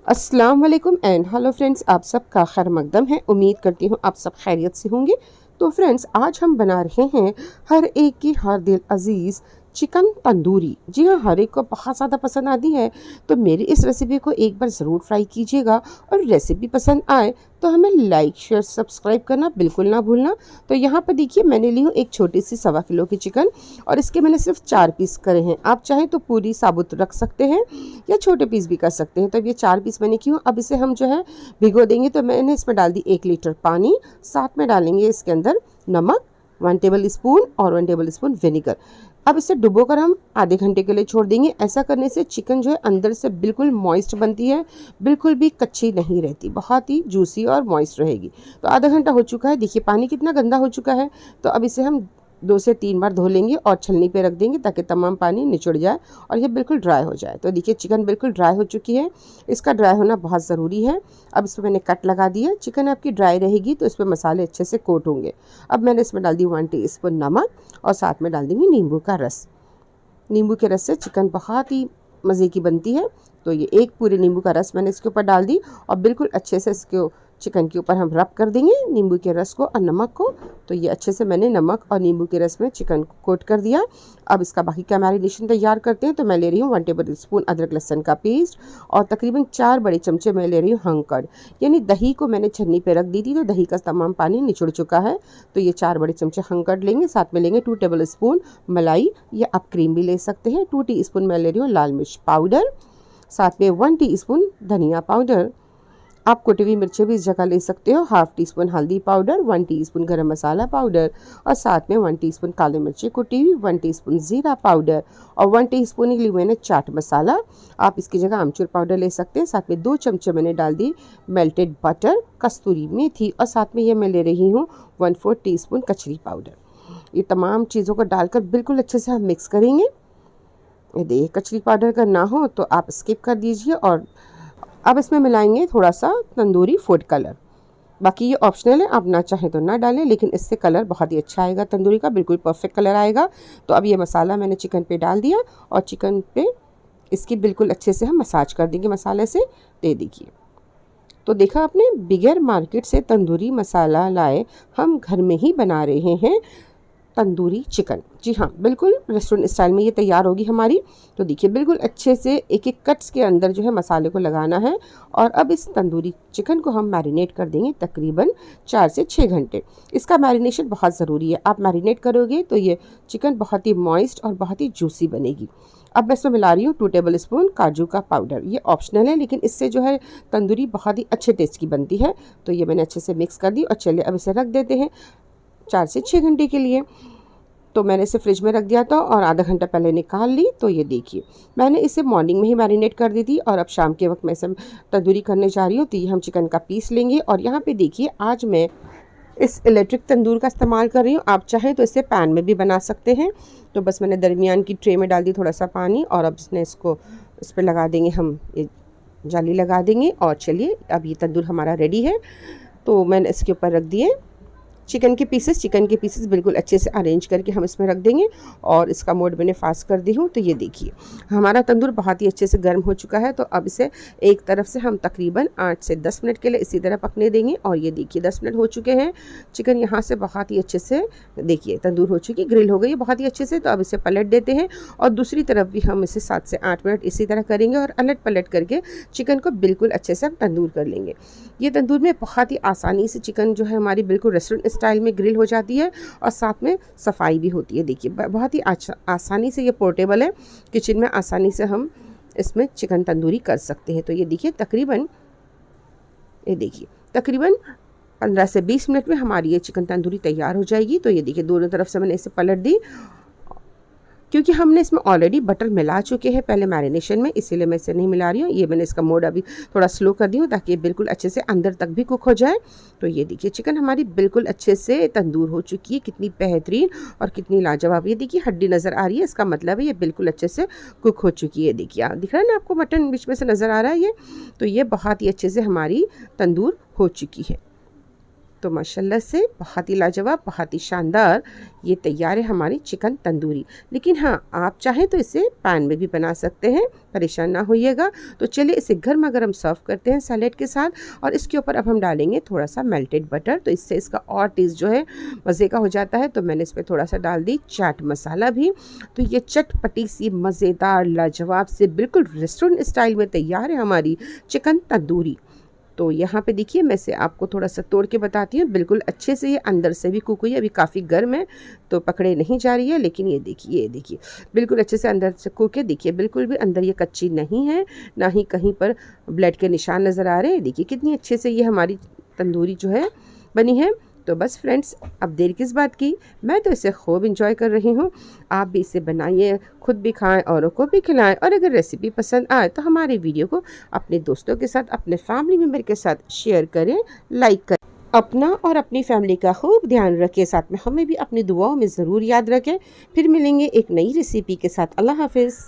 अस्सलाम वालेकुम and hello friends, आप सबका खैर मकदम है। उम्मीद करती हूँ आप सब खैरियत से होंगे। तो फ्रेंड्स, आज हम बना रहे हैं हर एक की हर दिल अजीज़ चिकन तंदूरी। जी हाँ, हर एक को बहुत ज़्यादा पसंद आती है। तो मेरी इस रेसिपी को एक बार ज़रूर ट्राई कीजिएगा और रेसिपी पसंद आए तो हमें लाइक शेयर सब्सक्राइब करना बिल्कुल ना भूलना। तो यहाँ पर देखिए, मैंने ली हूँ एक छोटी सी 1.25 किलो की चिकन और इसके मैंने सिर्फ 4 पीस करे हैं। आप चाहें तो पूरी साबुत रख सकते हैं या छोटे पीस भी कर सकते हैं। तो अब ये 4 पीस मैंने क्यों, अब इसे हम जो है भिगो देंगे। तो मैंने इसमें डाल दी 1 लीटर पानी, साथ में डालेंगे इसके अंदर नमक 1 टेबल स्पून और 1 टेबल स्पून विनेगर। अब इसे डुबोकर हम आधे घंटे के लिए छोड़ देंगे। ऐसा करने से चिकन जो है अंदर से बिल्कुल मॉइस्ट बनती है, बिल्कुल भी कच्ची नहीं रहती, बहुत ही जूसी और मॉइस्ट रहेगी। तो आधा घंटा हो चुका है, देखिए पानी कितना गंदा हो चुका है। तो अब इसे हम 2 से 3 बार धो लेंगे और छलनी पे रख देंगे ताकि तमाम पानी निचुड़ जाए और ये बिल्कुल ड्राई हो जाए। तो देखिए चिकन बिल्कुल ड्राई हो चुकी है, इसका ड्राई होना बहुत ज़रूरी है। अब इसमें मैंने कट लगा दिया। चिकन आपकी ड्राई रहेगी तो इसमें मसाले अच्छे से कोट होंगे। अब मैंने इसमें डाल दी 1 टीस्पून नमक और साथ में डाल देंगे नींबू का रस। नींबू के रस से चिकन बहुत ही मज़े की बनती है। तो ये एक पूरे नींबू का रस मैंने इसके ऊपर डाल दी और बिल्कुल अच्छे से इसके चिकन के ऊपर हम रब कर देंगे नींबू के रस को और नमक को। तो ये अच्छे से मैंने नमक और नींबू के रस में चिकन को कोट कर दिया। अब इसका बाकी का मैरिनेशन तैयार करते हैं। तो मैं ले रही हूँ 1 टेबल स्पून अदरक लहसुन का पेस्ट और तकरीबन 4 बड़े चमचे मैं ले रही हूँ हंग कर्ड, यानी दही को मैंने छन्नी पे रख दी थी तो दही का तमाम पानी निचुड़ चुका है। तो ये 4 बड़े चमचे हंग कर्ड लेंगे, साथ में लेंगे 2 टेबल स्पून मलाई या आप क्रीम भी ले सकते हैं। 2 टीस्पून मैं ले रही हूँ लाल मिर्च पाउडर, साथ में 1 टीस्पून धनिया पाउडर, आप कुटी हुई मिर्चें भी इस जगह ले सकते हो। 1/2 टीस्पून हल्दी पाउडर, 1 टीस्पून गरम मसाला पाउडर और साथ में 1 टीस्पून काली मिर्ची कुटी हुई, 1 टीस्पून ज़ीरा पाउडर और 1 टीस्पून ही ली मैंने चाट मसाला। आप इसकी जगह आमचूर पाउडर ले सकते हैं। साथ में 2 चमचे मैंने डाल दी मेल्टेड बटर, कस्तूरी मेथी और साथ में ये मैं ले रही हूँ 1/4 टीस्पून कचरी पाउडर। ये तमाम चीज़ों को डालकर बिल्कुल अच्छे से हम मिक्स करेंगे। ये देखिए, कचरी पाउडर का ना हो तो आप स्किप कर दीजिए। और अब इसमें मिलाएंगे थोड़ा सा तंदूरी फूड कलर। बाकी ये ऑप्शनल है, आप ना चाहें तो ना डालें, लेकिन इससे कलर बहुत ही अच्छा आएगा तंदूरी का, बिल्कुल परफेक्ट कलर आएगा। तो अब ये मसाला मैंने चिकन पे डाल दिया और चिकन पे इसकी बिल्कुल अच्छे से हम मसाज कर देंगे मसाले से। दे दीजिए। तो देखा आपने, बिगर मार्केट से तंदूरी मसाला लाए हम घर में ही बना रहे हैं तंदूरी चिकन। जी हाँ, बिल्कुल रेस्टोरेंट स्टाइल में ये तैयार होगी हमारी। तो देखिए बिल्कुल अच्छे से एक एक कट्स के अंदर जो है मसाले को लगाना है। और अब इस तंदूरी चिकन को हम मैरिनेट कर देंगे तकरीबन 4 से 6 घंटे। इसका मैरिनेशन बहुत ज़रूरी है, आप मैरिनेट करोगे तो ये चिकन बहुत ही मॉइस्ट और बहुत ही जूसी बनेगी। अब मैं इसमें मिला रही हूँ 2 टेबल स्पून काजू का पाउडर। ये ऑप्शनल है, लेकिन इससे जो है तंदूरी बहुत ही अच्छे टेस्ट की बनती है। तो ये मैंने अच्छे से मिक्स कर दी और चलिए अब इसे रख देते हैं 4 से 6 घंटे के लिए। तो मैंने इसे फ्रिज में रख दिया था और आधा घंटा पहले निकाल ली। तो ये देखिए, मैंने इसे मॉर्निंग में ही मैरिनेट कर दी थी और अब शाम के वक्त मैं इसे तंदूरी करने जा रही हूँ। तो ये हम चिकन का पीस लेंगे और यहाँ पे देखिए आज मैं इस इलेक्ट्रिक तंदूर का इस्तेमाल कर रही हूँ। आप चाहें तो इसे पैन में भी बना सकते हैं। तो बस मैंने दरमियान की ट्रे में डाल दी थोड़ा सा पानी और अब इसको इस पर लगा देंगे, हम ये जाली लगा देंगे। और चलिए, अब ये तंदूर हमारा रेडी है। तो मैंने इसके ऊपर रख दिए चिकन के पीसेस बिल्कुल अच्छे से अरेंज करके हम इसमें रख देंगे और इसका मोड मैंने फास्ट कर दी हूँ। तो ये देखिए, हमारा तंदूर बहुत ही अच्छे से गर्म हो चुका है। तो अब इसे एक तरफ से हम तकरीबन 8 से 10 मिनट के लिए इसी तरह पकने देंगे। और ये देखिए 10 मिनट हो चुके हैं। चिकन यहाँ से बहुत ही अच्छे से देखिए तंदूर हो चुकी, ग्रिल हो गई बहुत ही अच्छे से। तो अब इसे पलट देते हैं और दूसरी तरफ भी हम इसे 7 से 8 मिनट इसी तरह करेंगे और अलट पलट करके चिकन को बिल्कुल अच्छे से हम तंदूर कर लेंगे। ये तंदूर में बहुत ही आसानी से चिकन जो है हमारी बिल्कुल रेस्टोरेंट स्टाइल में ग्रिल हो जाती है और साथ में सफाई भी होती है। देखिए बहुत ही आसानी से, ये पोर्टेबल है, किचन में आसानी से हम इसमें चिकन तंदूरी कर सकते हैं। तो ये देखिए तकरीबन 15 से 20 मिनट में हमारी ये चिकन तंदूरी तैयार हो जाएगी। तो ये देखिए दोनों तरफ से मैंने इसे पलट दी, क्योंकि हमने इसमें ऑलरेडी बटर मिला चुके हैं पहले मैरिनेशन में, इसीलिए मैं इसे नहीं मिला रही हूँ। ये मैंने इसका मोड अभी थोड़ा स्लो कर दी हूँ ताकि ये बिल्कुल अच्छे से अंदर तक भी कुक हो जाए। तो ये देखिए चिकन हमारी बिल्कुल अच्छे से तंदूर हो चुकी है, कितनी बेहतरीन और कितनी लाजवाब। ये देखिए हड्डी नज़र आ रही है, इसका मतलब है ये बिल्कुल अच्छे से कुक हो चुकी है। देखिए दिख रहा है ना आपको, मटन बीच में से नज़र आ रहा है ये। तो ये बहुत ही अच्छे से हमारी तंदूर हो चुकी है। तो माशाल्लाह से बहुत ही लाजवाब, बहुत ही शानदार ये तैयार है हमारी चिकन तंदूरी। लेकिन हाँ, आप चाहें तो इसे पैन में भी बना सकते हैं, परेशान ना होइएगा। तो चलिए इसे गर्मा गर्म सर्व करते हैं सैलेड के साथ। और इसके ऊपर अब हम डालेंगे थोड़ा सा मेल्टेड बटर, तो इससे इसका और टेस्ट जो है मज़े का हो जाता है। तो मैंने इस पर थोड़ा सा डाल दी चाट मसाला भी। तो ये चटपटी सी मज़ेदार लाजवाब से बिल्कुल रेस्टोरेंट स्टाइल में तैयार है हमारी चिकन तंदूरी। तो यहाँ पे देखिए मैं इसे आपको थोड़ा सा तोड़ के बताती हूँ। बिल्कुल अच्छे से ये अंदर से भी कुक हुई है, अभी काफ़ी गर्म है तो पकड़े नहीं जा रही है, लेकिन ये देखिए बिल्कुल अच्छे से अंदर से कुक है। देखिए बिल्कुल भी अंदर ये कच्ची नहीं है, ना ही कहीं पर ब्लड के निशान नज़र आ रहे हैं। देखिए कितनी अच्छे से ये हमारी तंदूरी जो है बनी है। तो बस फ्रेंड्स, अब देर किस बात की, मैं तो इसे खूब इंजॉय कर रही हूँ। आप भी इसे बनाइए, खुद भी खाएं, औरों को भी खिलाएं। और अगर रेसिपी पसंद आए तो हमारे वीडियो को अपने दोस्तों के साथ, अपने फैमिली मेम्बर के साथ शेयर करें, लाइक करें। अपना और अपनी फैमिली का खूब ध्यान रखें, साथ में हमें भी अपनी दुआओं में ज़रूर याद रखें। फिर मिलेंगे एक नई रेसिपी के साथ। अल्लाह हाफिज़।